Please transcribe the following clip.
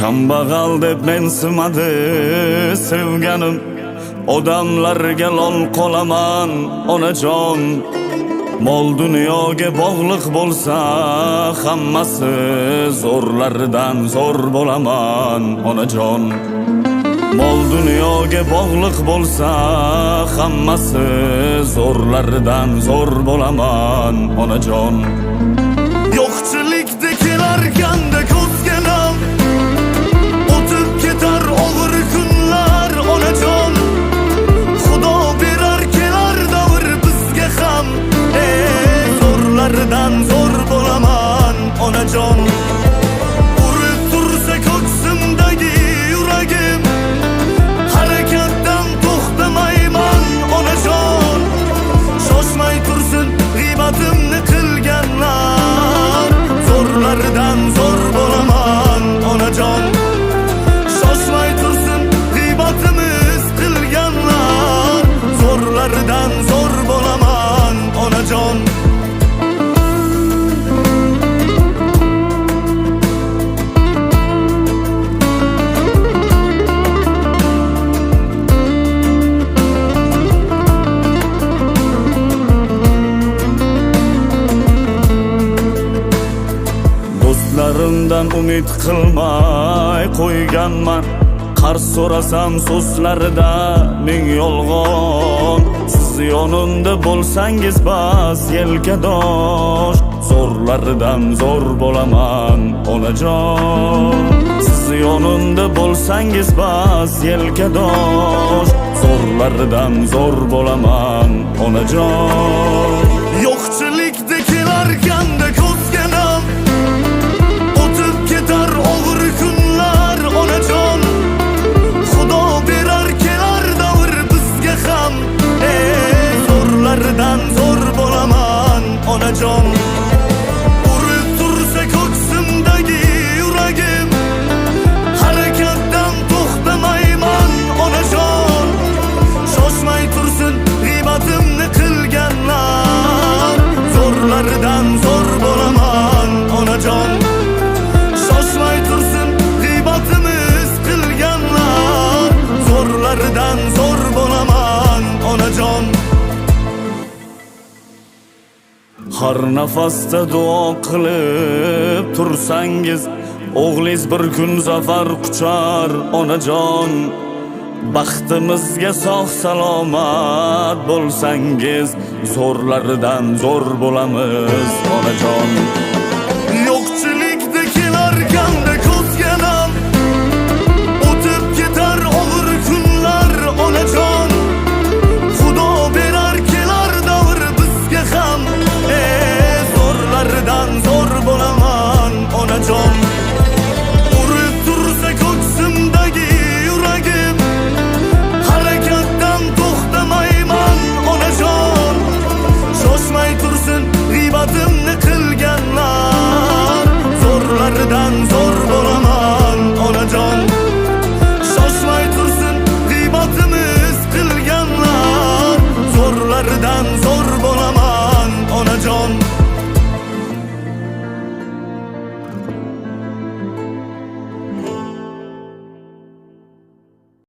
Kambag'al deb mensimadi sevganim, odamlarga lol qolaman onajon. Mol dunyoga bog'liq bo'lsa hammasi, zo'rlardan zo'r bo'laman onajon. Mol dunyoga bog'liq bo'lsa hammasi, zo'rlardan zo'r bo'laman onajon. Yo'qchilikda kelarganda ko'zganam, o'tib ketar og'ir kunlar onajon. Xudo berar kelar davr bizga ham, zo'rlardan zo'r bo'laman onajon. Urib tursa ko'ksimdagi yuragim, harakatdan to'xtamayman onajon. Shoshmay tursin g'iybatimni qilganlar, zo'rlardan zo'r bo'laman onajon. Shoshmay tursin g'iybatimiz qilganlar, zo'rlardan zo'r bo'laman onajon. Do'stlarimdan umid qilmay qo'yganman, qarz so'rasam so'zlarida ming yolg'on. Siz yonimda bo'lsangiz bas yelkadosh, zo'rlardan zo'r bo'laman onajon. Siz yonimda bo'lsangiz bas yelkadosh, zo'rlardan zo'r bo'laman onajon. Yo'qchilikda kelarganda ko'zganam, o'tib ketar og'ir kunlar onajon. Xudo berar kelar davr bizga ham, zo'rlardan zo'r bo'laman onajon. Urib tursa ko'ksimdagi yuragim, harakatdan to'xtamayman onajon. Shoshmay tursin g'iybatimni qilganlar, zo'rlardan zo'r bo'laman onajon. Shoshmay tursin g'iybatimiz qilganlar, zo'rlardan zo'r bo'laman onajon. Har nafasda duo qilib tursangiz, o'g'lingiz bir kun zafar quchar onajon. Baxtimizga sog' salomat bo'lsangiz, zo'rlardan zo'r bo'lamiz onajon. Yo'qchilikda kelarganda ko'zganam, o'tib ketar og'ir kunlar onajon. Xudo berar kelar davr bizga ham, zo'rlardan zo'r bo'laman onajon. Urib tursa ko'ksimdagi yuragim, harakatdan to'xtamayman onajon. Shoshmay tursin g'iybatimni qilganlar, zo'rlardan zo'r bo'laman onajon. Shoshmay tursin g'iybatimiz qilganlar, zo'rlardan